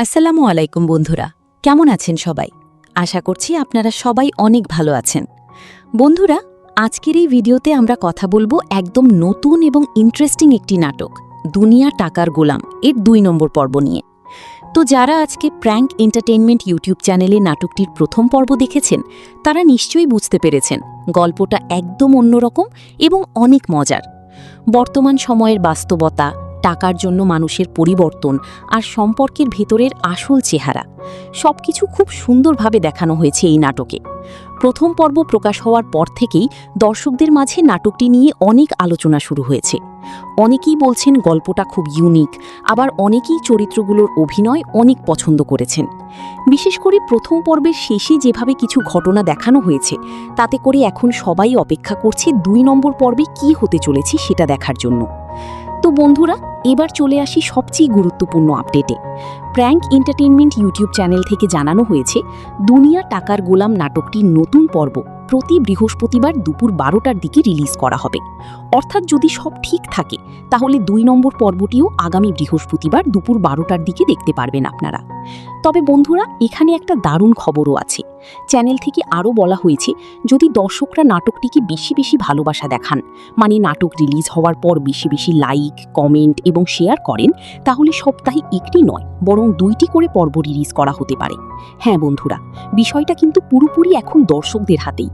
আসসালামু আলাইকুম বন্ধুরা, কেমন আছেন সবাই? আশা করছি আপনারা সবাই অনেক ভালো আছেন। বন্ধুরা, আজকের এই ভিডিওতে আমরা কথা বলবো একদম নতুন এবং ইন্টারেস্টিং একটি নাটক দুনিয়া টাকার গোলাম এর ২ নম্বর পর্ব নিয়ে। তো যারা আজকে প্র্যাঙ্ক এন্টারটেইনমেন্ট ইউটিউব চ্যানেলে নাটকটির প্রথম পর্ব দেখেছেন তারা নিশ্চয়ই বুঝতে পেরেছেন গল্পটা একদম অন্যরকম এবং অনেক মজার। বর্তমান সময়ের বাস্তবতা, টাকার জন্য মানুষের পরিবর্তন আর সম্পর্কের ভেতরের আসল চেহারা সবকিছু খুব সুন্দরভাবে দেখানো হয়েছে এই নাটকে। প্রথম পর্ব প্রকাশ হওয়ার পর থেকেই দর্শকদের মাঝে নাটকটি নিয়ে অনেক আলোচনা শুরু হয়েছে। অনেকেই বলছেন গল্পটা খুব ইউনিক, আবার অনেকেই চরিত্রগুলোর অভিনয় অনেক পছন্দ করেছেন। বিশেষ করে প্রথম পর্বের শেষে যেভাবে কিছু ঘটনা দেখানো হয়েছে তাতে করে এখন সবাই অপেক্ষা করছে ২ নম্বর পর্বে কী হতে চলেছে সেটা দেখার জন্য। তো বন্ধুরা, এবার চলে আসি সবচেয়ে গুরুত্বপূর্ণ আপডেটে। প্র্যাঙ্ক এন্টারটেইনমেন্ট ইউটিউব চ্যানেল থেকে জানানো হয়েছে দুনিয়া টাকার গোলাম নাটকটির নতুন পর্ব প্রতি বৃহস্পতিবার দুপুর ১২টার দিকে রিলিজ করা হবে। অর্থাৎ যদি সব ঠিক থাকে তাহলে ২ নম্বর পর্বটিও আগামী বৃহস্পতিবার দুপুর ১২টার দিকে দেখতে পারবেন আপনারা। তবে বন্ধুরা, এখানে একটা দারুণ খবরও আছে। চ্যানেল থেকে আরও বলা হয়েছে যদি দর্শকরা নাটকটিকে বেশি বেশি ভালোবাসা দেখান, মানে নাটক রিলিজ হওয়ার পর বেশি বেশি লাইক, কমেন্ট এবং শেয়ার করেন, তাহলে সপ্তাহে একটি নয় বরং ২টি করে পর্ব রিলিজ করা হতে পারে। হ্যাঁ বন্ধুরা, বিষয়টা কিন্তু পুরোপুরি এখন দর্শকদের হাতেই।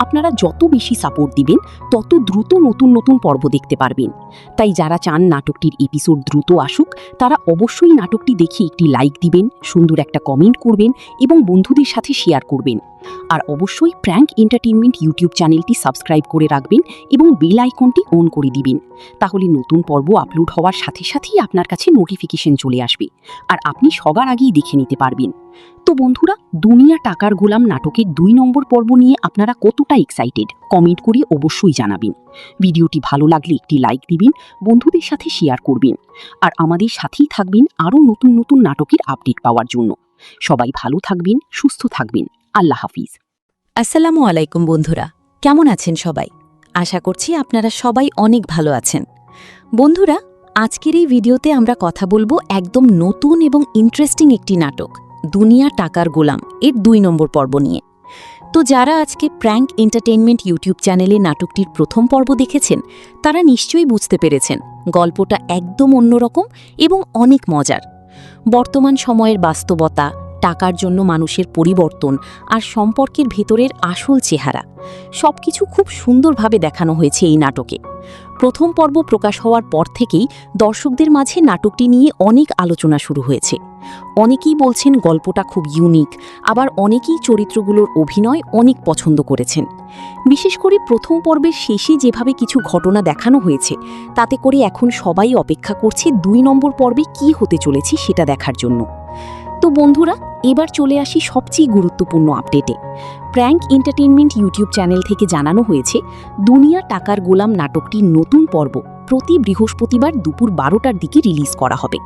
আপনারা যত বেশি সাপোর্ট দিবেন তত দ্রুত নতুন নতুন পর্ব দেখতে পারবেন। তাই যারা চান নাটকটির এপিসোড দ্রুত আসুক তারা অবশ্যই নাটকটি দেখে একটি লাইক দিবেন, সুন্দর একটা কমেন্ট করবেন এবং বন্ধুদের সাথে শেয়ার করবেন। আর অবশ্যই প্র্যাঙ্ক এন্টারটেইনমেন্ট ইউটিউব চ্যানেলটি সাবস্ক্রাইব করে রাখবেন এবং বেল আইকনটি অন করে দিবেন। তাহলে নতুন পর্ব আপলোড হওয়ার সাথে সাথেই আপনার কাছে নোটিফিকেশন চলে আসবে আর আপনি সবার আগেই দেখে নিতে পারবেন। তো বন্ধুরা, দুনিয়া টাকার গোলাম নাটকের ২ নম্বর পর্ব নিয়ে আপনারা কতটা এক্সাইটেড কমেন্ট করে অবশ্যই জানাবেন। ভিডিওটি ভালো লাগলে একটি লাইক দিবেন, বন্ধুদের সাথে শেয়ার করবেন আর আমাদের সাথেই থাকবেন আরও নতুন নতুন নাটকের আপডেট পাওয়ার জন্য। সবাই ভালো থাকবেন, সুস্থ থাকবেন। আল্লাহ হাফিজ। আসসালামু আলাইকুম বন্ধুরা, কেমন আছেন সবাই? আশা করছি আপনারা সবাই অনেক ভালো আছেন। বন্ধুরা, আজকের এই ভিডিওতে আমরা কথা বলবো একদম নতুন এবং ইন্টারেস্টিং একটি নাটক দুনিয়া টাকার গোলাম এর ২ নম্বর পর্ব নিয়ে। তো যারা আজকে প্র্যাঙ্ক এন্টারটেইনমেন্ট ইউটিউব চ্যানেলে নাটকটির প্রথম পর্ব দেখেছেন তারা নিশ্চয়ই বুঝতে পেরেছেন গল্পটা একদম অন্যরকম এবং অনেক মজার। বর্তমান সময়ের বাস্তবতা, টাকার জন্য মানুষের পরিবর্তন আর সম্পর্কের ভেতরের আসল চেহারা সবকিছু খুব সুন্দরভাবে দেখানো হয়েছে এই নাটকে। প্রথম পর্ব প্রকাশ হওয়ার পর থেকেই দর্শকদের মাঝে নাটকটি নিয়ে অনেক আলোচনা শুরু হয়েছে। অনেকেই বলছেন গল্পটা খুব ইউনিক, আবার অনেকেই চরিত্রগুলোর অভিনয় অনেক পছন্দ করেছেন। বিশেষ করে প্রথম পর্বের শেষে যেভাবে কিছু ঘটনা দেখানো হয়েছে তাতে করে এখন সবাই অপেক্ষা করছে ২ নম্বর পর্বে কী হতে চলেছে সেটা দেখার জন্য। তো বন্ধুরা, এবার চলে আসি সবচেয়ে গুরুত্বপূর্ণ আপডেটে। প্র্যাঙ্ক এন্টারটেইনমেন্ট ইউটিউব চ্যানেল থেকে জানানো হয়েছে দুনিয়া টাকার গোলাম নাটকটির নতুন পর্ব প্রতি বৃহস্পতিবার দুপুর ১২টার দিকে রিলিজ করা হবে।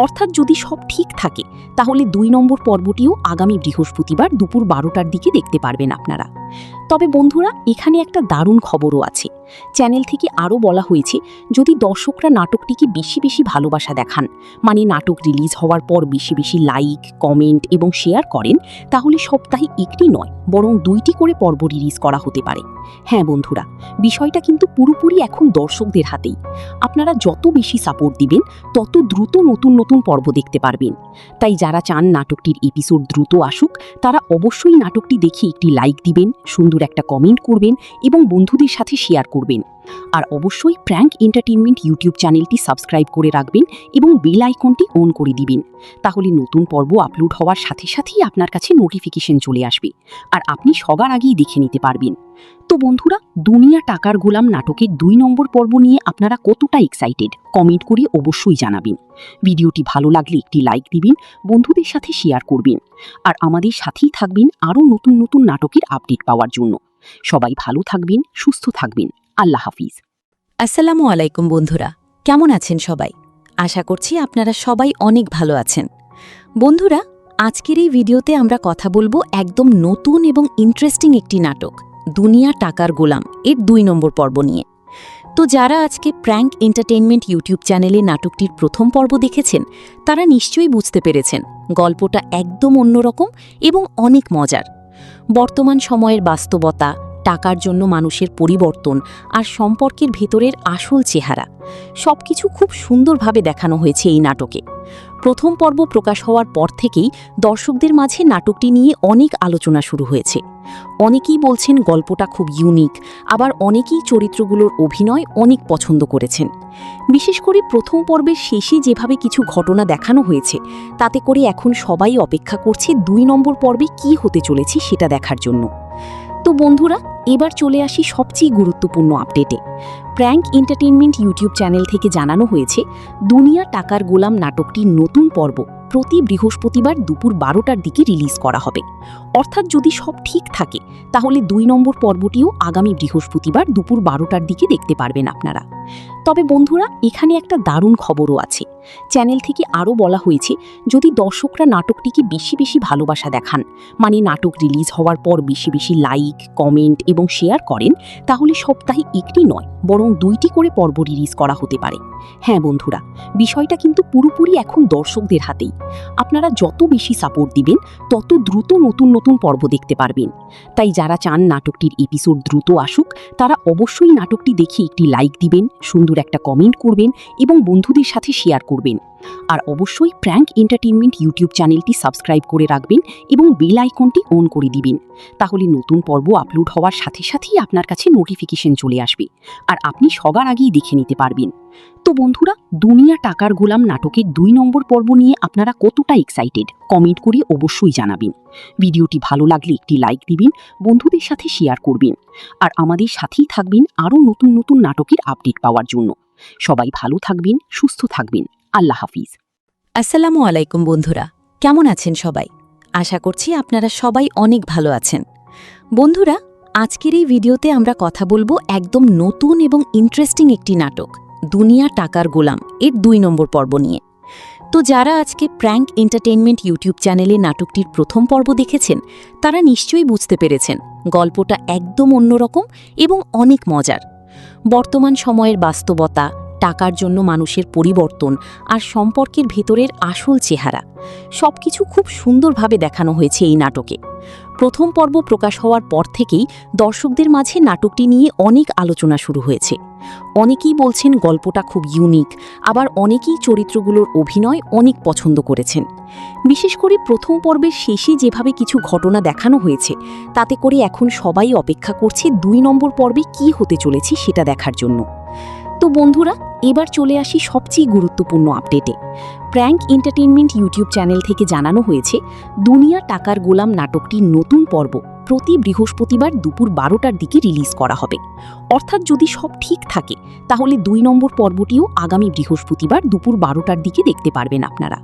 অর্থাৎ যদি সব ঠিক থাকে তাহলে ২ নম্বর পর্বটিও আগামী বৃহস্পতিবার দুপুর ১২টার দিকে দেখতে পারবেন আপনারা। তবে বন্ধুরা, এখানে একটা দারুণ খবরও আছে। চ্যানেল থেকে আরও বলা হয়েছে যদি দর্শকরা নাটকটিকে বেশি বেশি ভালোবাসা দেখান, মানে নাটক রিলিজ হওয়ার পর বেশি বেশি লাইক, কমেন্ট এবং শেয়ার করেন, তাহলে সপ্তাহে একটি নয় বরং ২টি করে পর্ব রিলিজ করা হতে পারে। হ্যাঁ বন্ধুরা, বিষয়টা কিন্তু পুরোপুরি এখন দর্শকদের হাতেই। আপনারা যত বেশি সাপোর্ট দিবেন তত দ্রুত নতুন নতুন পর্ব দেখতে পারবেন। তাই যারা চান নাটকটির এপিসোড দ্রুত আসুক তারা অবশ্যই নাটকটি দেখে একটি লাইক দিবেন, সুন্দর একটা কমেন্ট করবেন এবং বন্ধুদের সাথে শেয়ার করবেন। আর অবশ্যই প্র্যাঙ্ক এন্টারটেইনমেন্ট ইউটিউব চ্যানেলটি সাবস্ক্রাইব করে রাখবেন এবং বেল আইকনটি অন করে দিবেন। তাহলে নতুন পর্ব আপলোড হওয়ার সাথে সাথেই আপনার কাছে নোটিফিকেশন চলে আসবে আর আপনি সবার আগেই দেখে নিতে পারবেন। তো বন্ধুরা, দুনিয়া টাকার গোলাম নাটকের ২ নম্বর পর্ব নিয়ে আপনারা কতটা এক্সাইটেড কমেন্ট করে অবশ্যই জানাবেন। ভিডিওটি ভালো লাগলে একটি লাইক দিবেন, বন্ধুদের সাথে শেয়ার করবেন আর আমাদের সাথেই থাকবেন আরও নতুন নতুন নাটকের আপডেট পাওয়ার জন্য। সবাই ভালো থাকবেন, সুস্থ থাকবেন। আল্লাহ হাফিজ। আসসালামু আলাইকুম বন্ধুরা, কেমন আছেন সবাই? আশা করছি আপনারা সবাই অনেক ভালো আছেন। বন্ধুরা, আজকের এই ভিডিওতে আমরা কথা বলবো একদম নতুন এবং ইন্টারেস্টিং একটি নাটক দুনিয়া টাকার গোলাম এর ২ নম্বর পর্ব নিয়ে। তো যারা আজকে প্র্যাঙ্ক এন্টারটেইনমেন্ট ইউটিউব চ্যানেলে নাটকটির প্রথম পর্ব দেখেছেন তারা নিশ্চয়ই বুঝতে পেরেছেন গল্পটা একদম অন্যরকম এবং অনেক মজার। বর্তমান সময়ের বাস্তবতা, টাকার জন্য মানুষের পরিবর্তন আর সম্পর্কের ভেতরের আসল চেহারা সবকিছু খুব সুন্দরভাবে দেখানো হয়েছে এই নাটকে। প্রথম পর্ব প্রকাশ হওয়ার পর থেকেই দর্শকদের মাঝে নাটকটি নিয়ে অনেক আলোচনা শুরু হয়েছে। অনেকেই বলছেন গল্পটা খুব ইউনিক, আবার অনেকেই চরিত্রগুলোর অভিনয় অনেক পছন্দ করেছেন। বিশেষ করে প্রথম পর্বের শেষে যেভাবে কিছু ঘটনা দেখানো হয়েছে তাতে করে এখন সবাই অপেক্ষা করছে ২ নম্বর পর্বে কী হতে চলেছে সেটা দেখার জন্য। তো বন্ধুরা, এবার চলে আসি সবচেয়ে গুরুত্বপূর্ণ আপডেটে। প্র্যাঙ্ক এন্টারটেইনমেন্ট ইউটিউব চ্যানেল থেকে জানানো হয়েছে দুনিয়া টাকার গোলাম নাটকটির নতুন পর্ব প্রতি বৃহস্পতিবার দুপুর ১২টার দিকে রিলিজ করা হবে। অর্থাৎ যদি সব ঠিক থাকে তাহলে ২ নম্বর পর্বটিও আগামী বৃহস্পতিবার দুপুর ১২টার দিকে দেখতে পারবেন আপনারা। তবে বন্ধুরা, এখানে একটা দারুণ খবরও আছে। চ্যানেল থেকে আরও বলা হয়েছে যদি দর্শকরা নাটকটিকে বেশি বেশি ভালোবাসা দেখান, মানে নাটক রিলিজ হওয়ার পর বেশি বেশি লাইক, কমেন্ট এবং শেয়ার করেন, তাহলে সপ্তাহে একটি নয় বরং ২টি করে পর্ব রিলিজ করা হতে পারে। হ্যাঁ বন্ধুরা, বিষয়টা কিন্তু পুরোপুরি এখন দর্শকদের হাতেই। আপনারা যত বেশি সাপোর্ট দিবেন তত দ্রুত নতুন নতুন পর্ব দেখতে পারবেন। তাই যারা চান নাটকটির এপিসোড দ্রুত আসুক তারা অবশ্যই নাটকটি দেখে একটি লাইক দিবেন, সুন্দর একটা কমেন্ট করবেন এবং বন্ধুদের সাথে শেয়ার করবেন। আর অবশ্যই প্র্যাঙ্ক এন্টারটেইনমেন্ট ইউটিউব চ্যানেলটি সাবস্ক্রাইব করে রাখবেন এবং বেল আইকনটি অন করে দিবেন। তাহলে নতুন পর্ব আপলোড হওয়ার সাথে সাথেই আপনার কাছে নোটিফিকেশন চলে আসবে আর আপনি সবার আগেই দেখে নিতে পারবেন। তো বন্ধুরা, দুনিয়া টাকার গোলাম নাটকের ২ নম্বর পর্ব নিয়ে আপনারা কতটা এক্সাইটেড কমেন্ট করে অবশ্যই জানাবেন। ভিডিওটি ভালো লাগলে একটি লাইক দিবেন, বন্ধুদের সাথে শেয়ার করবেন আর আমাদের সাথেই থাকবেন আরও নতুন নতুন নাটকের আপডেট পাওয়ার জন্য। সবাই ভালো থাকবেন, সুস্থ থাকবেন। আল্লাহ হাফিজ। আসসালামু আলাইকুম বন্ধুরা, কেমন আছেন সবাই? আশা করছি আপনারা সবাই অনেক ভালো আছেন। বন্ধুরা, আজকের এই ভিডিওতে আমরা কথা বলবো একদম নতুন এবং ইন্টারেস্টিং একটি নাটক দুনিয়া টাকার গোলাম এর ২ নম্বর পর্ব নিয়ে। তো যারা আজকে প্র্যাঙ্ক এন্টারটেইনমেন্ট ইউটিউব চ্যানেলে নাটকটির প্রথম পর্ব দেখেছেন তারা নিশ্চয়ই বুঝতে পেরেছেন গল্পটা একদম অন্যরকম এবং অনেক মজার। বর্তমান সময়ের বাস্তবতা, টাকার জন্য মানুষের পরিবর্তন আর সম্পর্কের ভেতরের আসল চেহারা সবকিছু খুব সুন্দরভাবে দেখানো হয়েছে এই নাটকে। প্রথম পর্ব প্রকাশ হওয়ার পর থেকেই দর্শকদের মাঝে নাটকটি নিয়ে অনেক আলোচনা শুরু হয়েছে। অনেকেই বলছেন গল্পটা খুব ইউনিক, আবার অনেকেই চরিত্রগুলোর অভিনয় অনেক পছন্দ করেছেন। বিশেষ করে প্রথম পর্বের শেষে যেভাবে কিছু ঘটনা দেখানো হয়েছে তাতে করে এখন সবাই অপেক্ষা করছে ২ নম্বর পর্বে কী হতে চলেছে সেটা দেখার জন্য। তো বন্ধুরা, এবার চলে আসি সবচেয়ে গুরুত্বপূর্ণ আপডেটে। প্র্যাঙ্ক এন্টারটেইনমেন্ট ইউটিউব চ্যানেল থেকে জানানো হয়েছে দুনিয়া টাকার গোলাম নাটকটির নতুন পর্ব প্রতি বৃহস্পতিবার দুপুর ১২টার দিকে রিলিজ করা হবে। অর্থাৎ যদি সব ঠিক থাকে তাহলে ২ নম্বর পর্বটিও আগামী বৃহস্পতিবার দুপুর ১২টার দিকে দেখতে পারবেন আপনারা।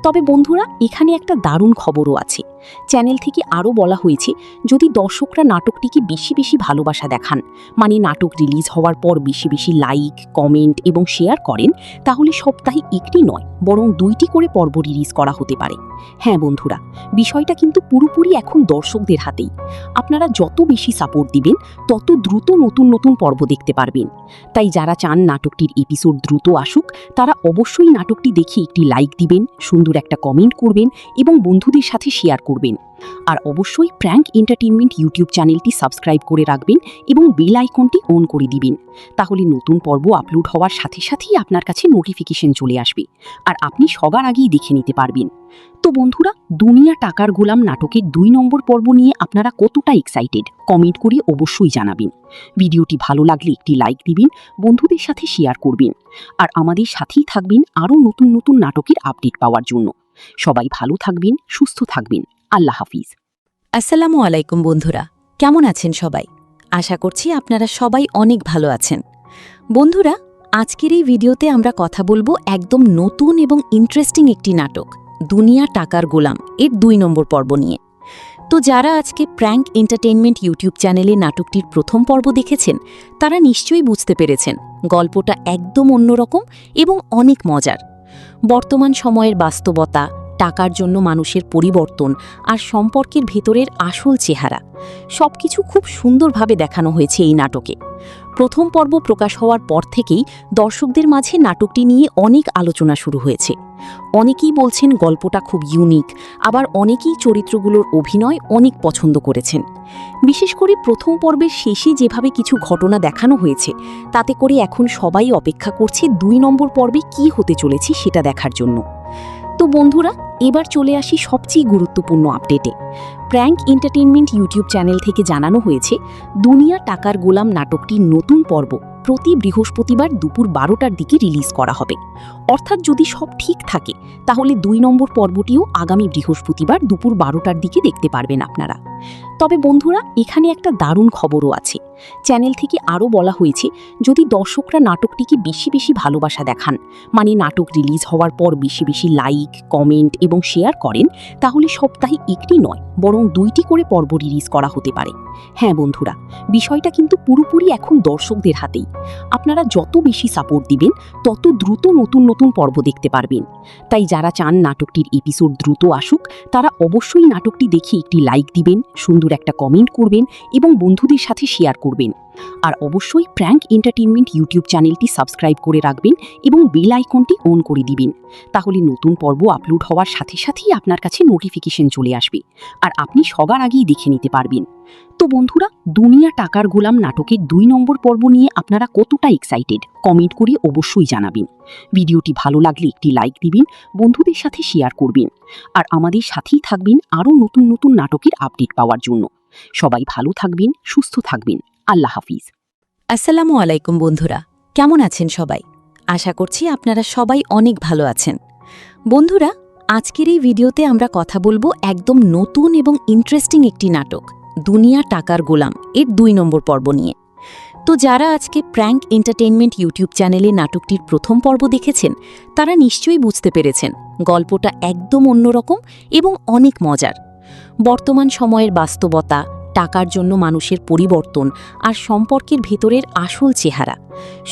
তবে বন্ধুরা, এখানে একটা দারুণ খবরও আছে। চ্যানেল থেকে আরও বলা হয়েছে যদি দর্শকরা নাটকটিকে বেশি বেশি ভালোবাসা দেখান, মানে নাটক রিলিজ হওয়ার পর বেশি বেশি লাইক, কমেন্ট এবং শেয়ার করেন, তাহলে সপ্তাহে একটি নয় বরং ২টি করে পর্ব রিলিজ করা হতে পারে। হ্যাঁ বন্ধুরা, বিষয়টা কিন্তু পুরোপুরি এখন দর্শকদের হাতেই। আপনারা যত বেশি সাপোর্ট দিবেন তত দ্রুত নতুন নতুন পর্ব দেখতে পারবেন। তাই যারা চান নাটকটির এপিসোড দ্রুত আসুক তারা অবশ্যই নাটকটি দেখে একটি লাইক দিবেন, সুন্দর একটা কমেন্ট করবেন এবং বন্ধুদের সাথে শেয়ার করবেন। আর অবশ্যই প্র্যাঙ্ক এন্টারটেইনমেন্ট ইউটিউব চ্যানেলটি সাবস্ক্রাইব করে রাখবেন এবং বেল আইকনটি অন করে দিবেন। তাহলে নতুন পর্ব আপলোড হওয়ার সাথে সাথেই আপনার কাছে নোটিফিকেশন চলে আসবে আর আপনি সবার আগেই দেখে নিতে পারবেন। তো বন্ধুরা, দুনিয়া টাকার গোলাম নাটকের ২ নম্বর পর্ব নিয়ে আপনারা কতটা এক্সাইটেড কমেন্ট করে অবশ্যই জানাবেন। ভিডিওটি ভালো লাগলে একটি লাইক দিবেন, বন্ধুদের সাথে শেয়ার করবেন আর আমাদের সাথেই থাকবেন আরও নতুন নতুন নাটকের আপডেট পাওয়ার জন্য। সবাই ভালো থাকবেন, সুস্থ থাকবেন। আল্লাহ হাফিজ। আসসালামু আলাইকুম বন্ধুরা, কেমন আছেন সবাই? আশা করছি আপনারা সবাই অনেক ভালো আছেন। বন্ধুরা, আজকের এই ভিডিওতে আমরা কথা বলবো একদম নতুন এবং ইন্টারেস্টিং একটি নাটক দুনিয়া টাকার গোলাম এর ২ নম্বর পর্ব নিয়ে। তো যারা আজকে প্র্যাঙ্ক এন্টারটেইনমেন্ট ইউটিউব চ্যানেলে নাটকটির প্রথম পর্ব দেখেছেন তারা নিশ্চয়ই বুঝতে পেরেছেন গল্পটা একদম অন্যরকম এবং অনেক মজার। বর্তমান সময়ের বাস্তবতা, টাকার জন্য মানুষের পরিবর্তন আর সম্পর্কের ভেতরের আসল চেহারা সবকিছু খুব সুন্দরভাবে দেখানো হয়েছে এই নাটকে। প্রথম পর্ব প্রকাশ হওয়ার পর থেকেই দর্শকদের মাঝে নাটকটি নিয়ে অনেক আলোচনা শুরু হয়েছে। অনেকেই বলছেন গল্পটা খুব ইউনিক, আবার অনেকেই চরিত্রগুলোর অভিনয় অনেক পছন্দ করেছেন। বিশেষ করে প্রথম পর্বের শেষে যেভাবে কিছু ঘটনা দেখানো হয়েছে, তাতে করে এখন সবাই অপেক্ষা করছে ২ নম্বর পর্বে কী হতে চলেছে সেটা দেখার জন্য। তো বন্ধুরা, এবার চলে আসি সবচেয়ে গুরুত্বপূর্ণ আপডেটে। প্র্যাঙ্ক এন্টারটেইনমেন্ট ইউটিউব চ্যানেল থেকে জানানো হয়েছে, দুনিয়া টাকার গোলাম নাটকটির নতুন পর্ব প্রতি বৃহস্পতিবার দুপুর ১২টার দিকে রিলিজ করা হবে। অর্থাৎ যদি সব ঠিক থাকে, তাহলে ২ নম্বর পর্বটিও আগামী বৃহস্পতিবার দুপুর ১২টার দিকে দেখতে পারবেন আপনারা। তবে বন্ধুরা, এখানে একটা দারুণ খবরও আছে। চ্যানেল থেকে আরও বলা হয়েছে, যদি দর্শকরা নাটকটিকে বেশি বেশি ভালোবাসা দেখান, মানে নাটক রিলিজ হওয়ার পর বেশি বেশি লাইক, কমেন্ট এবং শেয়ার করেন, তাহলে সপ্তাহে একটি নয় বরং ২টি করে পর্ব রিলিজ করা হতে পারে। হ্যাঁ বন্ধুরা, বিষয়টা কিন্তু পুরোপুরি এখন দর্শকদের হাতেই। আপনারা যত বেশি সাপোর্ট দিবেন, তত দ্রুত নতুন নতুন পর্ব দেখতে পারবেন। তাই যারা চান নাটকটির এপিসোড দ্রুত আসুক, তারা অবশ্যই নাটকটি দেখে একটি লাইক দিবেন, সুন্দর একটা কমেন্ট করবেন এবং বন্ধুদের সাথে শেয়ার করবেন। আর অবশ্যই প্র্যাঙ্ক এন্টারটেইনমেন্ট ইউটিউব চ্যানেলটি সাবস্ক্রাইব করে রাখবেন এবং বেল আইকনটি অন করে দিবেন। তাহলে নতুন পর্ব আপলোড হওয়ার সাথে সাথেই আপনার কাছে নোটিফিকেশন চলে আসবে, আর আপনি সবার আগেই দেখে নিতে পারবেন। তো বন্ধুরা, দুনিয়া টাকার গোলাম নাটকের ২ নম্বর পর্ব নিয়ে আপনারা কতটা এক্সাইটেড, কমেন্ট করে অবশ্যই জানাবেন। ভিডিওটি ভালো লাগলে একটি লাইক দিবেন, বন্ধুদের সাথে শেয়ার করবেন, আর আমাদের সাথেই থাকবেন আরও নতুন নতুন নাটকের আপডেট পাওয়ার জন্য। সবাই ভালো থাকবেন, সুস্থ থাকবেন। আল্লাহ হাফিজ। আসসালামু আলাইকুম বন্ধুরা, কেমন আছেন সবাই? আশা করছি আপনারা সবাই অনেক ভালো আছেন। বন্ধুরা, আজকের এই ভিডিওতে আমরা কথা বলবো একদম নতুন এবং ইন্টারেস্টিং একটি নাটক, দুনিয়া টাকার গোলাম এর ২ নম্বর পর্ব নিয়ে। তো যারা আজকে প্র্যাঙ্ক এন্টারটেইনমেন্ট ইউটিউব চ্যানেলে নাটকটির প্রথম পর্ব দেখেছেন, তারা নিশ্চয়ই বুঝতে পেরেছেন গল্পটা একদম অন্যরকম এবং অনেক মজার। বর্তমান সময়ের বাস্তবতা, টাকার জন্য মানুষের পরিবর্তন আর সম্পর্কের ভেতরের আসল চেহারা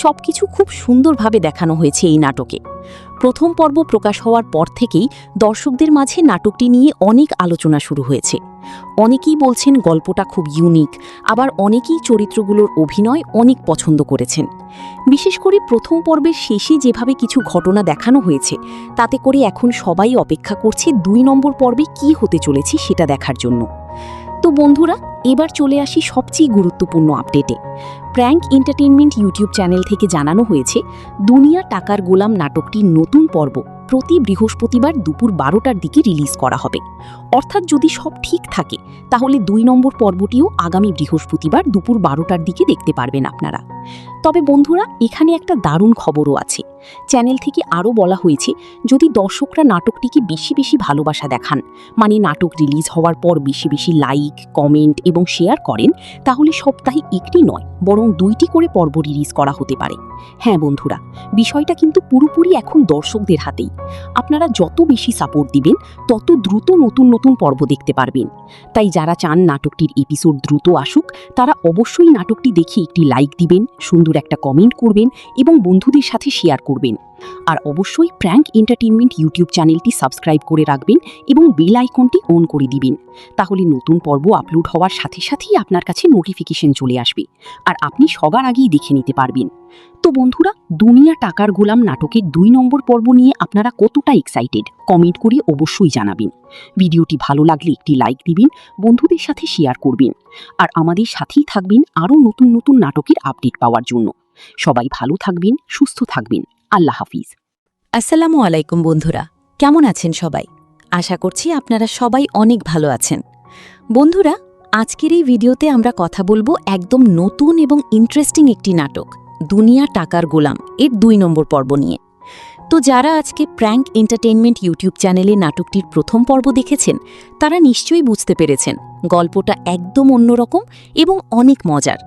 সবকিছু খুব সুন্দরভাবে দেখানো হয়েছে এই নাটকে। প্রথম পর্ব প্রকাশ হওয়ার পর থেকেই দর্শকদের মাঝে নাটকটি নিয়ে অনেক আলোচনা শুরু হয়েছে। অনেকেই বলছেন গল্পটা খুব ইউনিক, আবার অনেকেই চরিত্রগুলোর অভিনয় অনেক পছন্দ করেছেন। বিশেষ করে প্রথম পর্বের শেষে যেভাবে কিছু ঘটনা দেখানো হয়েছে, তাতে করে এখন সবাই অপেক্ষা করছে ২ নম্বর পর্বে কী হতে চলেছে সেটা দেখার জন্য। তো বন্ধুরা, এবার চলে আসি সবচেয়ে গুরুত্বপূর্ণ আপডেটে। প্র্যাঙ্ক এন্টারটেইনমেন্ট ইউটিউব চ্যানেল থেকে জানানো হয়েছে, দুনিয়া টাকার গোলাম নাটকটির নতুন পর্ব প্রতি বৃহস্পতিবার দুপুর ১২টার দিকে রিলিজ করা হবে। অর্থাৎ যদি সব ঠিক থাকে, তাহলে ২ নম্বর পর্বটিও আগামী বৃহস্পতিবার দুপুর ১২টার দিকে দেখতে পারবেন আপনারা। তবে বন্ধুরা, এখানে একটা দারুণ খবরও আছে। চ্যানেল থেকে আরও বলা হয়েছে, যদি দর্শকরা নাটকটিকে বেশি বেশি ভালোবাসা দেখান, মানে নাটক রিলিজ হওয়ার পর বেশি বেশি লাইক, কমেন্ট এবং শেয়ার করেন, তাহলে সপ্তাহে একটি নয় বরং ২টি করে পর্ব রিলিজ করা হতে পারে। হ্যাঁ বন্ধুরা, বিষয়টা কিন্তু পুরোপুরি এখন দর্শকদের হাতেই। আপনারা যত বেশি সাপোর্ট দিবেন, তত দ্রুত নতুন নতুন পর্ব দেখতে পারবেন। তাই যারা চান নাটকটির এপিসোড দ্রুত আসুক, তারা অবশ্যই নাটকটি দেখে একটি লাইক দিবেন, সুন্দর একটা কমেন্ট করবেন এবং বন্ধুদের সাথে শেয়ার করবেন। আর অবশ্যই প্র্যাঙ্ক এন্টারটেইনমেন্ট ইউটিউব চ্যানেলটি সাবস্ক্রাইব করে রাখবেন এবং বেল আইকনটি অন করে দিবেন। তাহলে নতুন পর্ব আপলোড হওয়ার সাথে সাথেই আপনার কাছে নোটিফিকেশন চলে আসবে, আর আপনি সবার আগেই দেখে নিতে পারবেন। তো বন্ধুরা, দুনিয়া টাকার গোলাম নাটকের ২ নম্বর পর্ব নিয়ে আপনারা কতটা এক্সাইটেড, কমেন্ট করে অবশ্যই জানাবেন। ভিডিওটি ভালো লাগলে একটি লাইক দিবেন, বন্ধুদের সাথে শেয়ার করবেন, আর আমাদের সাথেই থাকবেন আরও নতুন নতুন নাটকের আপডেট পাওয়ার জন্য। সবাই ভালো থাকবেন, সুস্থ থাকবেন। আল্লাহ হাফিজ। আসসালামু আলাইকুম বন্ধুরা, কেমন আছেন সবাই? আশা করছি আপনারা সবাই অনেক ভালো আছেন। বন্ধুরা, আজকের এই ভিডিওতে আমরা কথা বলবো একদম নতুন এবং ইন্টারেস্টিং একটি নাটক, দুনিয়া টাকার গোলাম এর ২ নম্বর পর্ব নিয়ে। তো যারা আজকে প্র্যাঙ্ক এন্টারটেইনমেন্ট ইউটিউব চ্যানেলে নাটকটির প্রথম পর্ব দেখেছেন, তারা নিশ্চয়ই বুঝতে পেরেছেন গল্পটা একদম অন্যরকম এবং অনেক মজার।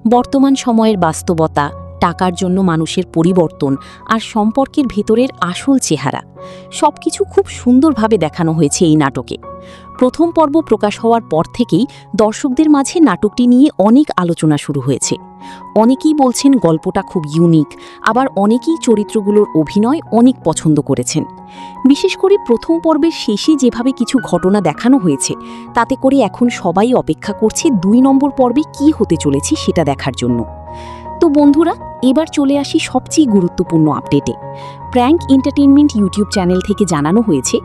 বর্তমান সময়ের বাস্তবতা, টাকার জন্য মানুষের পরিবর্তন আর সম্পর্কের ভেতরের আসল চেহারা সবকিছু খুব সুন্দরভাবে দেখানো হয়েছে এই নাটকে। প্রথম পর্ব প্রকাশ হওয়ার পর থেকেই দর্শকদের মাঝে নাটকটি নিয়ে অনেক আলোচনা শুরু হয়েছে। অনেকেই বলছেন গল্পটা খুব ইউনিক, আবার অনেকেই চরিত্রগুলোর অভিনয় অনেক পছন্দ করেছেন। বিশেষ করে প্রথম পর্বের শেষে যেভাবে কিছু ঘটনা দেখানো হয়েছে, তাতে করে এখন সবাই অপেক্ষা করছে ২ নম্বর পর্বে কী হতে চলেছে সেটা দেখার জন্য। তো বন্ধুরা, এবার চলে আসি সবচেয়ে গুরুত্বপূর্ণ আপডেটে। প্র্যাঙ্ক এন্টারটেইনমেন্ট ইউটিউব চ্যানেল থেকে জানানো হয়েছে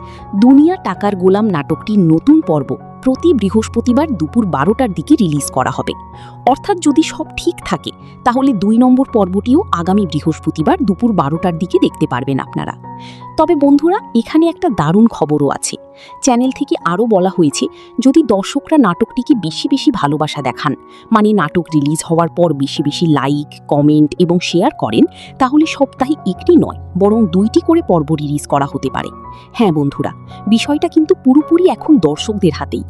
দুনিয়া টাকার গোলাম নাটকটির নতুন পর্ব প্রতি বৃহস্পতিবার দুপুর 12টার দিকে রিলিজ করা হবে। অর্থাৎ যদি সব ঠিক থাকে তাহলে 2 নম্বর পর্বটিও আগামী বৃহস্পতিবার দুপুর 12টার দিকে দেখতে পারবেন আপনারা। তবে বন্ধুরা, এখানে একটা দারুণ খবরও আছে। চ্যানেল থেকে আরও বলা হয়েছে যদি দর্শকরা নাটকটিকে বেশি বেশি ভালোবাসা দেখান, মানে নাটক রিলিজ হওয়ার পর বেশি বেশি লাইক, কমেন্ট এবং শেয়ার করেন, তাহলে সপ্তাহে একটি নয় বরং 2টি করে পর্ব রিলিজ করা হতে পারে। হ্যাঁ বন্ধুরা, বিষয়টা কিন্তু পুরোপুরি এখন দর্শকদের হাতেই।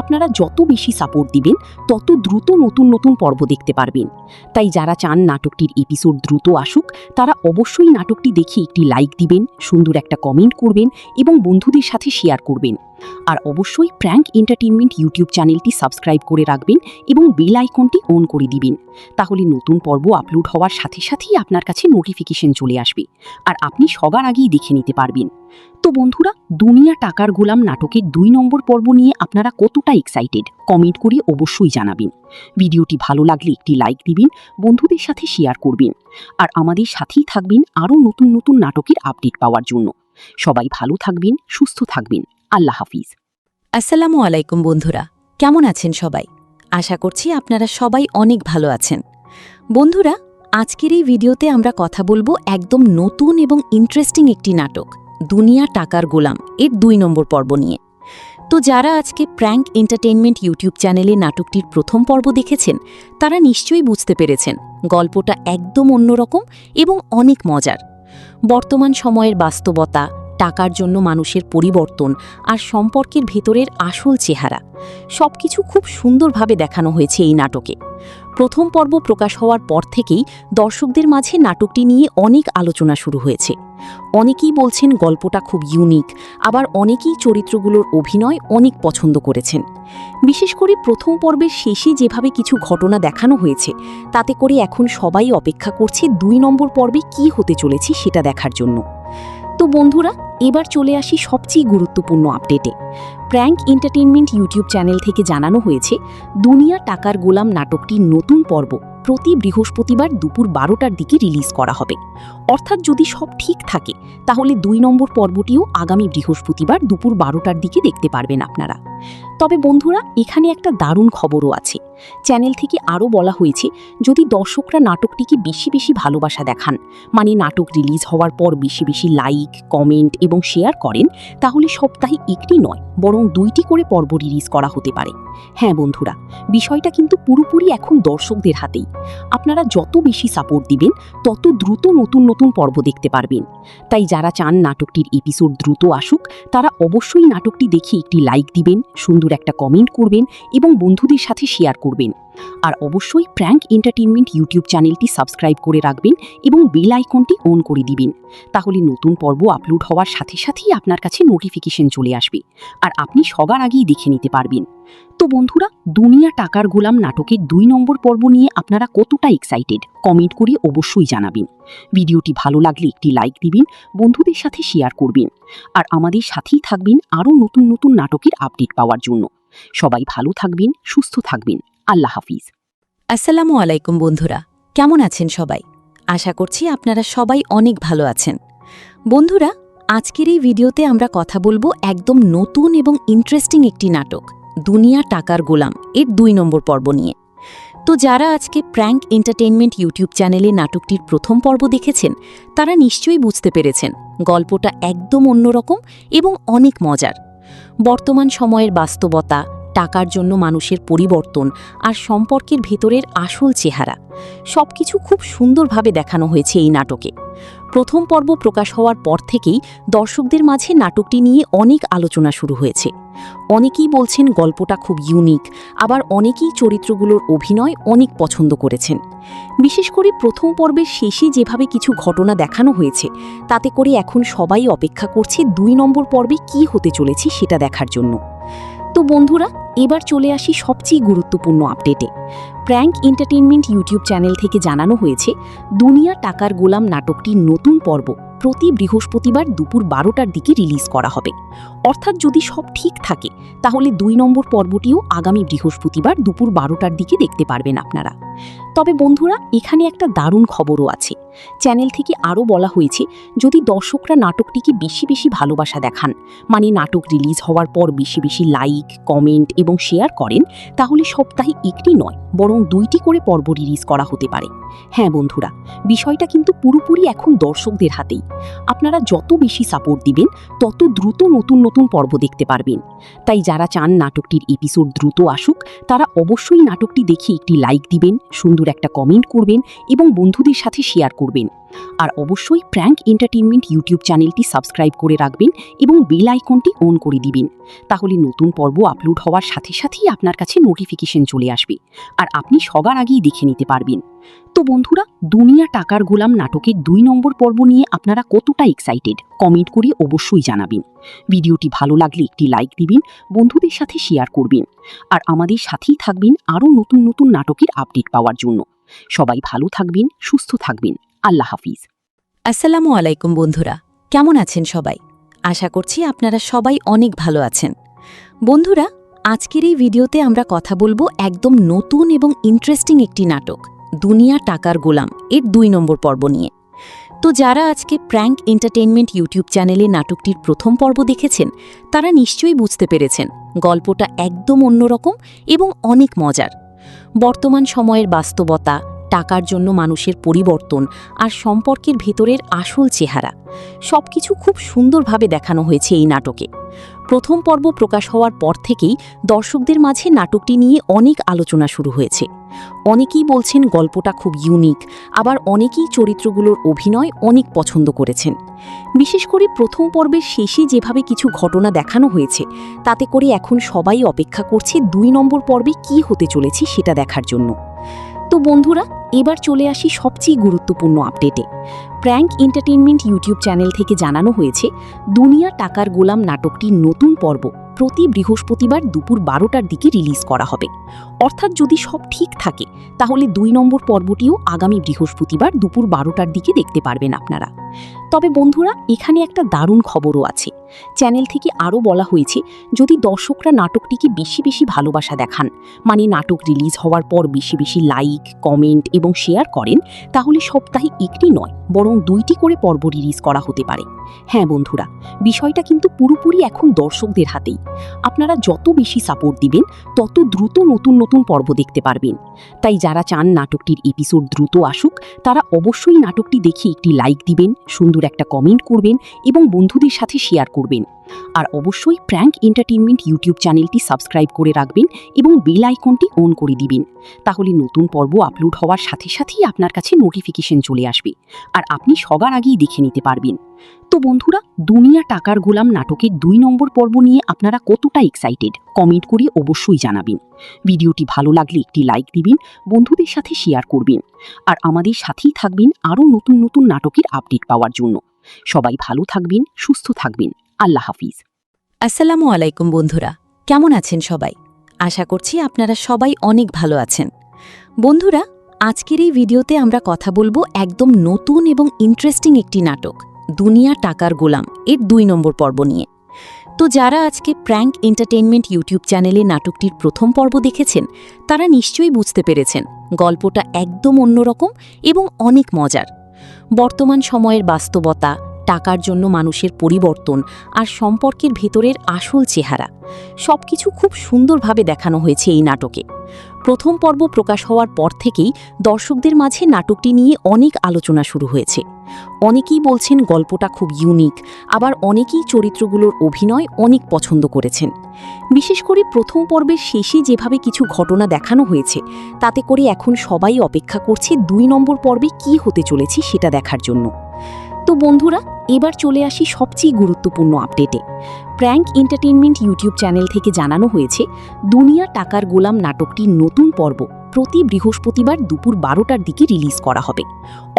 আপনারা যত বেশি সাপোর্ট দিবেন তত দ্রুত নতুন নতুন পর্ব দেখতে পারবেন। তাই যারা চান নাটকটির এপিসোড দ্রুত আসুক, তারা অবশ্যই নাটকটি দেখে একটি লাইক দিবেন, সুন্দর একটা কমেন্ট করবেন এবং বন্ধুদের সাথে শেয়ার করবেন। আর অবশ্যই প্র্যাঙ্ক এন্টারটেইনমেন্ট ইউটিউব চ্যানেলটি সাবস্ক্রাইব করে রাখবেন এবং বেল আইকনটি অন করে দিবেন। তাহলে নতুন পর্ব আপলোড হওয়ার সাথে সাথেই আপনার কাছে নোটিফিকেশন চলে আসবে আর আপনি সবার আগেই দেখে নিতে পারবেন। তো বন্ধুরা, দুনিয়া টাকার গোলাম নাটকের 2 নম্বর পর্ব নিয়ে আপনারা কতটা এক্সাইটেড কমেন্ট করে অবশ্যই জানাবেন। ভিডিওটি ভালো লাগলে একটি লাইক দিবেন, বন্ধুদের সাথে শেয়ার করবেন আর আমাদের সাথেই থাকবেন আরও নতুন নতুন নাটকের আপডেট পাওয়ার জন্য। সবাই ভালো থাকবেন, সুস্থ থাকবেন। আল্লাহ হাফিজ। আসসালামু আলাইকুম বন্ধুরা, কেমন আছেন সবাই? আশা করছি আপনারা সবাই অনেক ভালো আছেন। বন্ধুরা, আজকের এই ভিডিওতে আমরা কথা বলবো একদম নতুন এবং ইন্টারেস্টিং একটি নাটক দুনিয়া টাকার গোলাম এর 2 নম্বর পর্ব নিয়ে। তো যারা আজকে প্র্যাঙ্ক এন্টারটেইনমেন্ট ইউটিউব চ্যানেলে নাটকটির প্রথম পর্ব দেখেছেন, তারা নিশ্চয়ই বুঝতে পেরেছেন গল্পটা একদম অন্যরকম এবং অনেক মজার। বর্তমান সময়ের বাস্তবতা, টাকার জন্য মানুষের পরিবর্তন আর সম্পর্কের ভেতরের আসল চেহারা সবকিছু খুব সুন্দরভাবে দেখানো হয়েছে এই নাটকে। প্রথম পর্ব প্রকাশ হওয়ার পর থেকেই দর্শকদের মাঝে নাটকটি নিয়ে অনেক আলোচনা শুরু হয়েছে। অনেকেই বলছেন গল্পটা খুব ইউনিক, আবার অনেকেই চরিত্রগুলোর অভিনয় অনেক পছন্দ করেছেন। বিশেষ করে প্রথম পর্বের শেষে যেভাবে কিছু ঘটনা দেখানো হয়েছে, তাতে করে এখন সবাই অপেক্ষা করছে 2 নম্বর পর্বে কী হতে চলেছে সেটা দেখার জন্য। তো বন্ধুরা, এবার চলে আসি সবচেয়ে গুরুত্বপূর্ণ আপডেটে। প্র্যাঙ্ক এন্টারটেইনমেন্ট ইউটিউব চ্যানেল থেকে জানানো হয়েছে দুনিয়া টাকার গোলাম নাটকটির নতুন পর্ব প্রতি বৃহস্পতিবার দুপুর 12টার দিকে রিলিজ করা হবে। অর্থাৎ যদি সব ঠিক থাকে তাহলে 2 নম্বর পর্বটিও আগামী বৃহস্পতিবার দুপুর 12টার দিকে দেখতে পারবেন আপনারা। তবে বন্ধুরা, এখানে একটা দারুণ খবরও আছে। চ্যানেল থেকে আরও বলা হয়েছে যদি দর্শকরা নাটকটিকে বেশি বেশি ভালোবাসা দেখান, মানে নাটক রিলিজ হওয়ার পর বেশি বেশি লাইক, কমেন্ট এবং শেয়ার করেন, তাহলে সপ্তাহে একটি নয় বরং 2টি করে পর্ব রিলিজ করা হতে পারে। হ্যাঁ বন্ধুরা, বিষয়টা কিন্তু পুরোপুরি এখন দর্শকদের হাতেই। আপনারা যত বেশি সাপোর্ট দিবেন তত দ্রুত নতুন নতুন পর্ব দেখতে পারবেন। তাই যারা চান নাটকটির এপিসোড দ্রুত আসুক, তারা অবশ্যই নাটকটি দেখে একটি লাইক দিবেন, সুন্দর একটা কমেন্ট করবেন এবং বন্ধুদের সাথে শেয়ার করবেন। আর অবশ্যই প্র্যাঙ্ক এন্টারটেইনমেন্ট ইউটিউব চ্যানেলটি সাবস্ক্রাইব করে রাখবেন এবং বেল আইকনটি অন করে দিবেন। তাহলে নতুন পর্ব আপলোড হওয়ার সাথে সাথেই আপনার কাছে নোটিফিকেশন চলে আসবে আর আপনি সবার আগেই দেখে নিতে পারবেন। তো বন্ধুরা, দুনিয়া টাকার গোলাম নাটকের 2 নম্বর পর্ব নিয়ে আপনারা কতটা এক্সাইটেড কমেন্ট করে অবশ্যই জানাবেন। ভিডিওটি ভালো লাগলে একটি লাইক দিবেন, বন্ধুদের সাথে শেয়ার করবেন আর আমাদের সাথেই থাকবেন আরও নতুন নতুন নাটকের আপডেট পাওয়ার জন্য। সবাই ভালো থাকবেন, সুস্থ থাকবেন। আল্লাহ হাফিজ। আসসালামু আলাইকুম বন্ধুরা, কেমন আছেন সবাই? আশা করছি আপনারা সবাই অনেক ভালো আছেন। বন্ধুরা, আজকের এই ভিডিওতে আমরা কথা বলবো একদম নতুন এবং ইন্টারেস্টিং একটি নাটক দুনিয়া টাকার গোলাম এর 2 নম্বর পর্ব নিয়ে। তো যারা আজকে প্র্যাঙ্ক এন্টারটেইনমেন্ট ইউটিউব চ্যানেলে নাটকটির প্রথম পর্ব দেখেছেন, তারা নিশ্চয়ই বুঝতে পেরেছেন গল্পটা একদম অন্যরকম এবং অনেক মজার। বর্তমান সময়ের বাস্তবতা, টাকার জন্য মানুষের পরিবর্তন আর সম্পর্কের ভেতরের আসল চেহারা সবকিছু খুব সুন্দরভাবে দেখানো হয়েছে এই নাটকে। প্রথম পর্ব প্রকাশ হওয়ার পর থেকেই দর্শকদের মাঝে নাটকটি নিয়ে অনেক আলোচনা শুরু হয়েছে। অনেকেই বলছেন গল্পটা খুব ইউনিক, আবার অনেকেই চরিত্রগুলোর অভিনয় অনেক পছন্দ করেছেন। বিশেষ করে প্রথম পর্বের শেষে যেভাবে কিছু ঘটনা দেখানো হয়েছে, তাতে করে এখন সবাই অপেক্ষা করছে 2 নম্বর পর্বে কী হতে চলেছে সেটা দেখার জন্য। তো বন্ধুরা, এবার চলে আসি সবচেয়ে গুরুত্বপূর্ণ আপডেটে। প্র্যাঙ্ক এন্টারটেইনমেন্ট ইউটিউব চ্যানেল থেকে জানানো হয়েছে দুনিয়া টাকার গোলাম নাটকটির নতুন পর্ব প্রতি বৃহস্পতিবার দুপুর 12টার দিকে রিলিজ করা হবে। অর্থাৎ যদি সব ঠিক থাকে তাহলে 2 নম্বর পর্বটিও আগামী বৃহস্পতিবার দুপুর 12টার দিকে দেখতে পারবেন আপনারা। তবে বন্ধুরা, এখানে একটা দারুণ খবরও আছে। চ্যানেল থেকে আরও বলা হয়েছে, যদি দর্শকরা নাটকটিকে বেশি বেশি ভালোবাসা দেখান, মানে নাটক রিলিজ হওয়ার পর বেশি বেশি লাইক, কমেন্ট এবং শেয়ার করেন, তাহলে সপ্তাহে একটি নয় বরং 2টি করে পর্ব রিলিজ করা হতে পারে। হ্যাঁ বন্ধুরা, বিষয়টা কিন্তু পুরোপুরি এখন দর্শকদের হাতেই। আপনারা যত বেশি সাপোর্ট দিবেন তত দ্রুত নতুন নতুন পর্ব দেখতে পারবেন। তাই যারা চান নাটকটির এপিসোড দ্রুত আসুক, তারা অবশ্যই নাটকটি দেখে একটি লাইক দিবেন, সুন্দর একটা কমেন্ট করবেন এবং বন্ধুদের সাথে শেয়ার করবেন। আর অবশ্যই প্র্যাঙ্ক এন্টারটেইনমেন্ট ইউটিউব চ্যানেলটি সাবস্ক্রাইব করে রাখবেন এবং বেল আইকনটি অন করে দিবেন। তাহলে নতুন পর্ব আপলোড হওয়ার সাথে সাথেই আপনার কাছে নোটিফিকেশন চলে আসবে আর আপনি সবার আগেই দেখে নিতে পারবেন। তো বন্ধুরা, দুনিয়া টাকার গোলাম নাটকের 2 নম্বর পর্ব নিয়ে আপনারা কতটা এক্সাইটেড কমেন্ট করে অবশ্যই জানাবেন। ভিডিওটি ভালো লাগলে একটি লাইক দিবেন, বন্ধুদের সাথে শেয়ার করবেন আর আমাদের সাথেই থাকবেন আরও নতুন নতুন নাটকের আপডেট পাওয়ার জন্য। সবাই ভালো থাকবেন, সুস্থ থাকবেন। আল্লাহ হাফিজ। আসসালামু আলাইকুম বন্ধুরা, কেমন আছেন সবাই? আশা করছি আপনারা সবাই অনেক ভালো আছেন। বন্ধুরা, আজকের এই ভিডিওতে আমরা কথা বলবো একদম নতুন এবং ইন্টারেস্টিং একটি নাটক, দুনিয়া টাকার গোলাম এর 2 নম্বর পর্ব নিয়ে। তো যারা আজকে প্র্যাঙ্ক এন্টারটেইনমেন্ট ইউটিউব চ্যানেলে নাটকটির প্রথম পর্ব দেখেছেন, তারা নিশ্চয়ই বুঝতে পেরেছেন গল্পটা একদম অন্যরকম এবং অনেক মজার। বর্তমান সময়ের বাস্তবতা, টাকার জন্য মানুষের পরিবর্তন আর সম্পর্কের ভেতরের আসল চেহারা সবকিছু খুব সুন্দরভাবে দেখানো হয়েছে এই নাটকে। প্রথম পর্ব প্রকাশ হওয়ার পর থেকেই দর্শকদের মাঝে নাটকটি নিয়ে অনেক আলোচনা শুরু হয়েছে। অনেকেই বলছেন গল্পটা খুব ইউনিক, আবার অনেকেই চরিত্রগুলোর অভিনয় অনেক পছন্দ করেছেন। বিশেষ করে প্রথম পর্বের শেষে যেভাবে কিছু ঘটনা দেখানো হয়েছে, তাতে করে এখন সবাই অপেক্ষা করছে 2 নম্বর পর্বে কী হতে চলেছে সেটা দেখার জন্য। তো বন্ধুরা, এবার চলে আসি সবচেয়ে গুরুত্বপূর্ণ আপডেটে। প্র্যাঙ্ক এন্টারটেইনমেন্ট ইউটিউব চ্যানেল থেকে জানানো হয়েছে, দুনিয়া টাকার গোলাম নাটকটির নতুন পর্ব প্রতি বৃহস্পতিবার দুপুর 12টার দিকে রিলিজ করা হবে। অর্থাৎ যদি সব ঠিক থাকে তাহলে 2 নম্বর পর্বটিও আগামী বৃহস্পতিবার দুপুর 12টার দিকে দেখতে পারবেন আপনারা। তবে বন্ধুরা, এখানে একটা দারুণ খবরও আছে। চ্যানেল থেকে আরও বলা হয়েছে, যদি দর্শকরা নাটকটিকে বেশি বেশি ভালোবাসা দেখান, মানে নাটক রিলিজ হওয়ার পর বেশি বেশি লাইক, কমেন্ট এবং শেয়ার করেন, তাহলে সপ্তাহে একটি নয় বরং 2টি করে পর্ব রিলিজ করা হতে পারে। হ্যাঁ বন্ধুরা, বিষয়টা কিন্তু পুরোপুরি এখন দর্শকদের হাতেই। আপনারা যত বেশি সাপোর্ট দিবেন তত দ্রুত নতুন নতুন পর্ব দেখতে পারবেন। তাই যারা চান নাটকটির এপিসোড দ্রুত আসুক, তারা অবশ্যই নাটকটি দেখে একটি লাইক দিবেন, সুন্দর একটা কমেন্ট করবেন এবং বন্ধুদের সাথে শেয়ার করবেন। আর অবশ্যই প্র্যাঙ্ক এন্টারটেইনমেন্ট ইউটিউব চ্যানেলটি সাবস্ক্রাইব করে রাখবেন এবং বেল আইকনটি অন করে দিবেন। তাহলে নতুন পর্ব আপলোড হওয়ার সাথে সাথেই আপনার কাছে নোটিফিকেশন চলে আসবে আর আপনি সবার আগেই দেখে নিতে পারবেন। তো বন্ধুরা, দুনিয়া টাকার গোলাম নাটকের 2 নম্বর পর্ব নিয়ে আপনারা কতটা এক্সাইটেড কমেন্ট করে অবশ্যই জানাবেন। ভিডিওটি ভালো লাগলে একটি লাইক দিবেন, বন্ধুদের সাথে শেয়ার করবেন আর আমাদের সাথেই থাকবেন আরও নতুন নতুন নাটকের আপডেট পাওয়ার জন্য। সবাই ভালো থাকবেন, সুস্থ থাকবেন। আল্লাহ হাফিজ। আসসালামু আলাইকুম বন্ধুরা, কেমন আছেন সবাই? আশা করছি আপনারা সবাই অনেক ভালো আছেন। বন্ধুরা, আজকের এই ভিডিওতে আমরা কথা বলবো একদম নতুন এবং ইন্টারেস্টিং একটি নাটক, দুনিয়া টাকার গোলাম এর 2 নম্বর পর্ব নিয়ে। তো যারা আজকে প্র্যাঙ্ক এন্টারটেইনমেন্ট ইউটিউব চ্যানেলে নাটকটির প্রথম পর্ব দেখেছেন, তারা নিশ্চয়ই বুঝতে পেরেছেন গল্পটা একদম অন্যরকম এবং অনেক মজার। বর্তমান সময়ের বাস্তবতা, টাকার জন্য মানুষের পরিবর্তন আর সম্পর্কের ভেতরের আসল চেহারা সবকিছু খুব সুন্দরভাবে দেখানো হয়েছে এই নাটকে। প্রথম পর্ব প্রকাশ হওয়ার পর থেকেই দর্শকদের মাঝে নাটকটি নিয়ে অনেক আলোচনা শুরু হয়েছে। অনেকেই বলছেন গল্পটা খুব ইউনিক, আবার অনেকেই চরিত্রগুলোর অভিনয় অনেক পছন্দ করেছেন। বিশেষ করে প্রথম পর্বের শেষে যেভাবে কিছু ঘটনা দেখানো হয়েছে, তাতে করে এখন সবাই অপেক্ষা করছে 2 নম্বর পর্বে কী হতে চলেছে সেটা দেখার জন্য। তো বন্ধুরা, এবার চলে আসি সবচেয়ে গুরুত্বপূর্ণ আপডেটে। প্র্যাঙ্ক এন্টারটেইনমেন্ট ইউটিউব চ্যানেল থেকে জানানো হয়েছে, দুনিয়া টাকার গোলাম নাটকটির নতুন পর্ব প্রতি বৃহস্পতিবার দুপুর 12টার দিকে রিলিজ করা হবে।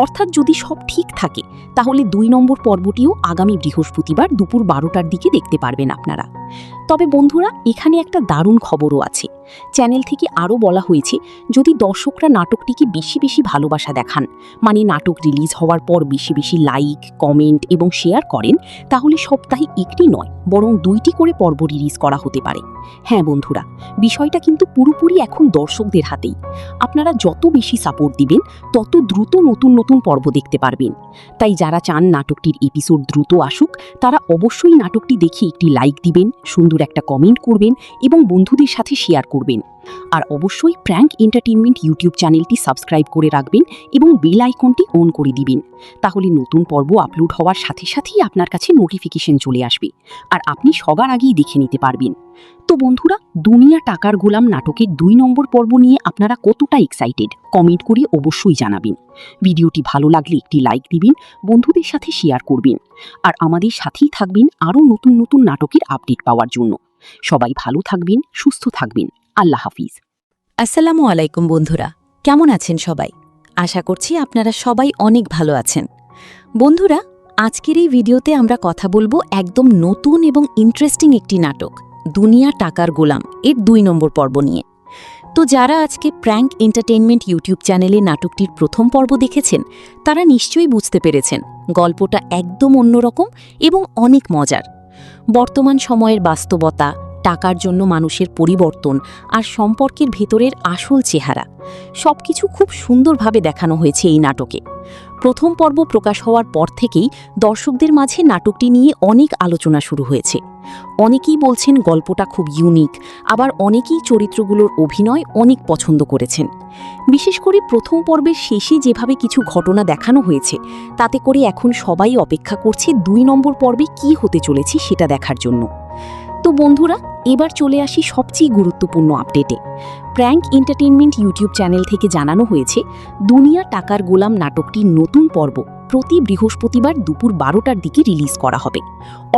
অর্থাৎ যদি সব ঠিক থাকে তাহলে 2 নম্বর পর্বটিও আগামী বৃহস্পতিবার দুপুর 12টার দিকে দেখতে পারবেন আপনারা। তবে বন্ধুরা, এখানে একটা দারুণ খবরও আছে। চ্যানেল থেকে আরও বলা হয়েছে যদি দর্শকরা নাটকটিকে বেশি বেশি ভালোবাসা দেখান, মানে নাটক রিলিজ হওয়ার পর বেশি বেশি লাইক, কমেন্ট এবং শেয়ার করেন, তাহলে সপ্তাহে একটি নয় বরং 2টি করে পর্ব রিলিজ করা হতে পারে। হ্যাঁ বন্ধুরা, বিষয়টা কিন্তু পুরোপুরি এখন দর্শকদের হাতেই। আপনারা যত বেশি সাপোর্ট দিবেন তত দ্রুত নতুন নতুন পর্ব দেখতে পারবেন। তাই যারা চান নাটকটির এপিসোড দ্রুত আসুক, তারা অবশ্যই নাটকটি দেখে একটি লাইক দিবেন, সুন্দর একটা কমেন্ট করবেন এবং বন্ধুদের সাথে শেয়ার করবেন। আর অবশ্যই প্র্যাঙ্ক এন্টারটেইনমেন্ট ইউটিউব চ্যানেলটি সাবস্ক্রাইব করে রাখবেন এবং বেল আইকনটি অন করে দিবেন। তাহলে নতুন পর্ব আপলোড হওয়ার সাথে সাথেই আপনার কাছে নোটিফিকেশন চলে আসবে আর আপনি সবার আগেই দেখে নিতে পারবেন। তো বন্ধুরা, দুনিয়া টাকার গোলাম নাটকের 2 নম্বর পর্ব নিয়ে আপনারা কতটা এক্সাইটেড কমেন্ট করে অবশ্যই জানাবেন। ভিডিওটি ভালো লাগলে একটি লাইক দিবেন, বন্ধুদের সাথে শেয়ার করবেন আর আমাদের সাথেই থাকবেন আরও নতুন নতুন নাটকের আপডেট পাওয়ার জন্য। সবাই ভালো থাকবেন, সুস্থ থাকবেন। আল্লাহ হাফিজ। আসসালামু আলাইকুম বন্ধুরা, কেমন আছেন সবাই? আশা করছি আপনারা সবাই অনেক ভালো আছেন। বন্ধুরা, আজকের এই ভিডিওতে আমরা কথা বলবো একদম নতুন এবং ইন্টারেস্টিং একটি নাটক, দুনিয়া টাকার গোলাম এর 2 নম্বর পর্ব নিয়ে। তো যারা আজকে প্র্যাঙ্ক এন্টারটেইনমেন্ট ইউটিউব চ্যানেলে নাটকটির প্রথম পর্ব দেখেছেন, তারা নিশ্চয়ই বুঝতে পেরেছেন গল্পটা একদম অন্যরকম এবং অনেক মজার। বর্তমান সময়ের বাস্তবতা, টাকার জন্য মানুষের পরিবর্তন আর সম্পর্কের ভেতরের আসল চেহারা সবকিছু খুব সুন্দরভাবে দেখানো হয়েছে এই নাটকে। প্রথম পর্ব প্রকাশ হওয়ার পর থেকেই দর্শকদের মাঝে নাটকটি নিয়ে অনেক আলোচনা শুরু হয়েছে। অনেকেই বলছেন গল্পটা খুব ইউনিক, আবার অনেকেই চরিত্রগুলোর অভিনয় অনেক পছন্দ করেছেন। বিশেষ করে প্রথম পর্বের শেষে যেভাবে কিছু ঘটনা দেখানো হয়েছে, তাতে করে এখন সবাই অপেক্ষা করছে 2 নম্বর পর্বে কী হতে চলেছে সেটা দেখার জন্য। তো বন্ধুরা, এবার চলে আসি সবচেয়ে গুরুত্বপূর্ণ আপডেটে। প্র্যাঙ্ক এন্টারটেইনমেন্ট ইউটিউব চ্যানেল থেকে জানানো হয়েছে দুনিয়া টাকার গোলাম নাটকটির নতুন পর্ব প্রতি বৃহস্পতিবার দুপুর 12টার দিকে রিলিজ করা হবে।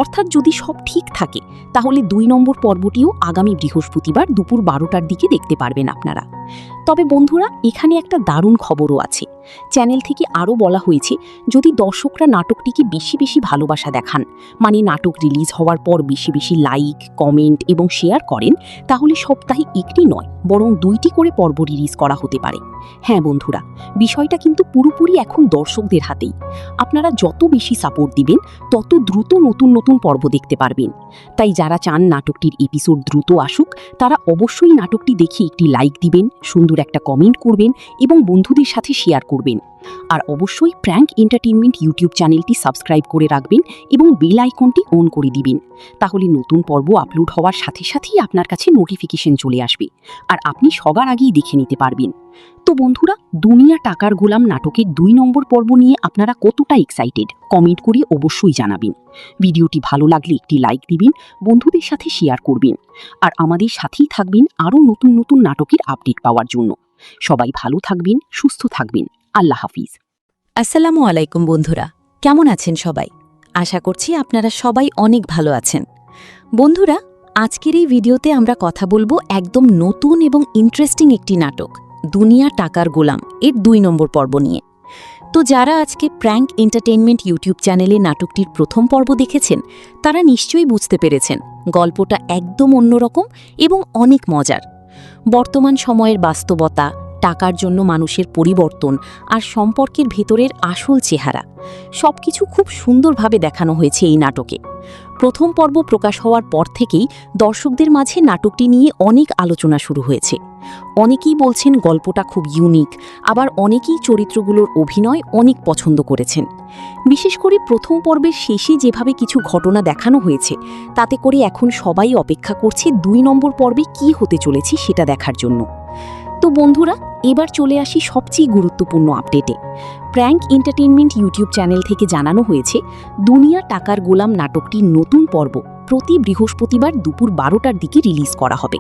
অর্থাৎ যদি সব ঠিক থাকে তাহলে 2 নম্বর পর্বটিও আগামী বৃহস্পতিবার দুপুর 12টার দিকে দেখতে পারবেন আপনারা। তবে বন্ধুরা, এখানে একটা দারুণ খবরও আছে। চ্যানেল থেকে আরও বলা হয়েছে যদি দর্শকরা নাটকটিকে বেশি বেশি ভালোবাসা দেখান, মানে নাটক রিলিজ হওয়ার পর বেশি বেশি লাইক, কমেন্ট এবং শেয়ার করেন, তাহলে সপ্তাহে একটি নয় বরং 2টি করে পর্ব রিলিজ করা হতে পারে। হ্যাঁ বন্ধুরা, বিষয়টা কিন্তু পুরোপুরি এখন দর্শকদের হাতেই। আপনারা যত বেশি সাপোর্ট দিবেন তত দ্রুত নতুন নতুন পর্ব দেখতে পারবেন। তাই যারা চান নাটকটির এপিসোড দ্রুত আসুক, তারা অবশ্যই নাটকটি দেখে একটি লাইক দিবেন, সুন্দর একটা কমেন্ট করবেন এবং বন্ধুদের সাথে শেয়ার করবেন। আর অবশ্যই প্র্যাঙ্ক এন্টারটেইনমেন্ট ইউটিউব চ্যানেলটি সাবস্ক্রাইব করে রাখবেন এবং বেল আইকনটি অন করে দিবেন। তাহলে নতুন পর্ব আপলোড হওয়ার সাথে সাথেই আপনার কাছে নোটিফিকেশন চলে আসবে আর আপনি সবার আগেই দেখে নিতে পারবেন। তো বন্ধুরা, দুনিয়া টাকার গোলাম নাটকের 2 নম্বর পর্ব নিয়ে আপনারা কতটা এক্সাইটেড কমেন্ট করে অবশ্যই জানাবেন। ভিডিওটি ভালো লাগলে একটি লাইক দিবেন, বন্ধুদের সাথে শেয়ার করবেন আর আমাদের সাথেই থাকবেন আরও নতুন নতুন নাটকের আপডেট পাওয়ার জন্য। সবাই ভালো থাকবেন, সুস্থ থাকবেন। আল্লাহ হাফিজ। আসসালামু আলাইকুম বন্ধুরা, কেমন আছেন সবাই? আশা করছি আপনারা সবাই অনেক ভালো আছেন। বন্ধুরা, আজকের এই ভিডিওতে আমরা কথা বলবো একদম নতুন এবং ইন্টারেস্টিং একটি নাটক, দুনিয়া টাকার গোলাম এর 2 নম্বর পর্ব নিয়ে। তো যারা আজকে প্র্যাঙ্ক এন্টারটেইনমেন্ট ইউটিউব চ্যানেলে নাটকটির প্রথম পর্ব দেখেছেন, তারা নিশ্চয়ই বুঝতে পেরেছেন গল্পটা একদম অন্যরকম এবং অনেক মজার। বর্তমান সময়ের বাস্তবতা, টাকার জন্য মানুষের পরিবর্তন আর সম্পর্কের ভেতরের আসল চেহারা সবকিছু খুব সুন্দরভাবে দেখানো হয়েছে এই নাটকে। প্রথম পর্ব প্রকাশ হওয়ার পর থেকেই দর্শকদের মাঝে নাটকটি নিয়ে অনেক আলোচনা শুরু হয়েছে। অনেকেই বলছেন গল্পটা খুব ইউনিক, আবার অনেকেই চরিত্রগুলোর অভিনয় অনেক পছন্দ করেছেন। বিশেষ করে প্রথম পর্বের শেষে যেভাবে কিছু ঘটনা দেখানো হয়েছে, তাতে করে এখন সবাই অপেক্ষা করছে 2 নম্বর পর্বে কী হতে চলেছে সেটা দেখার জন্য। তো বন্ধুরা, এবার চলে আসি সবচেয়ে গুরুত্বপূর্ণ আপডেটে। প্র্যাঙ্ক এন্টারটেইনমেন্ট ইউটিউব চ্যানেল থেকে জানানো হয়েছে দুনিয়া টাকার গোলাম নাটকটির নতুন পর্ব প্রতি বৃহস্পতিবার দুপুর 12টার দিকে রিলিজ করা হবে।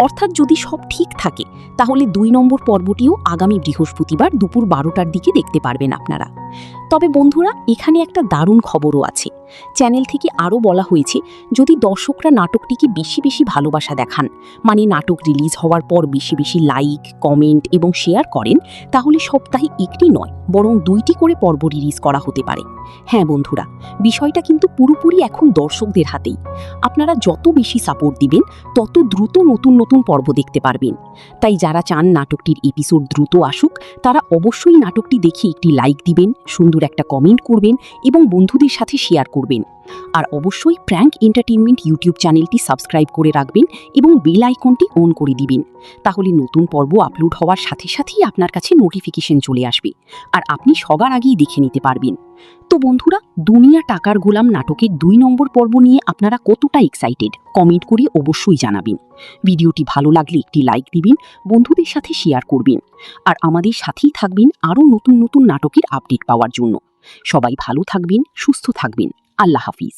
অর্থাৎ যদি সব ঠিক থাকে তাহলে 2 নম্বর পর্বটিও আগামী বৃহস্পতিবার দুপুর 12টার দিকে দেখতে পারবেন আপনারা। তবে বন্ধুরা, এখানে একটা দারুণ খবরও আছে। চ্যানেল থেকে আরও বলা হয়েছে যদি দর্শকরা নাটকটিকে বেশি বেশি ভালোবাসা দেখান, মানে নাটক রিলিজ হওয়ার পর বেশি বেশি লাইক, কমেন্ট এবং শেয়ার করেন, তাহলে সপ্তাহে একটি নয় বরং 2টি করে পর্ব রিলিজ করা হতে পারে। হ্যাঁ বন্ধুরা, বিষয়টা কিন্তু পুরোপুরি এখন দর্শকদের হাতেই। আপনারা যত বেশি সাপোর্ট দিবেন তত দ্রুত নতুন নতুন পর্ব দেখতে পারবেন। তাই যারা চান নাটকটির এপিসোড দ্রুত আসুক, তারা অবশ্যই নাটকটি দেখে একটি লাইক দিবেন, সুন্দর একটা কমেন্ট করবেন এবং বন্ধুদের সাথে শেয়ার করবেন। আর অবশ্যই প্র্যাঙ্ক এন্টারটেইনমেন্ট ইউটিউব চ্যানেলটি সাবস্ক্রাইব করে রাখবেন এবং বেল আইকনটি অন করে দিবেন। তাহলে নতুন পর্ব আপলোড হওয়ার সাথে সাথেই আপনার কাছে নোটিফিকেশন চলে আসবে আর আপনি সবার আগেই দেখে নিতে পারবেন। তো বন্ধুরা, দুনিয়া টাকার গোলাম নাটকের 2 নম্বর পর্ব নিয়ে আপনারা কতটা এক্সাইটেড কমেন্ট করে অবশ্যই জানাবেন। ভিডিওটি ভালো লাগলে একটি লাইক দিবেন, বন্ধুদের সাথে শেয়ার করবেন আর আমাদের সাথেই থাকবেন আরও নতুন নতুন নাটকের আপডেট পাওয়ার জন্য। সবাই ভালো থাকবেন, সুস্থ থাকবেন। আল্লাহ হাফিজ।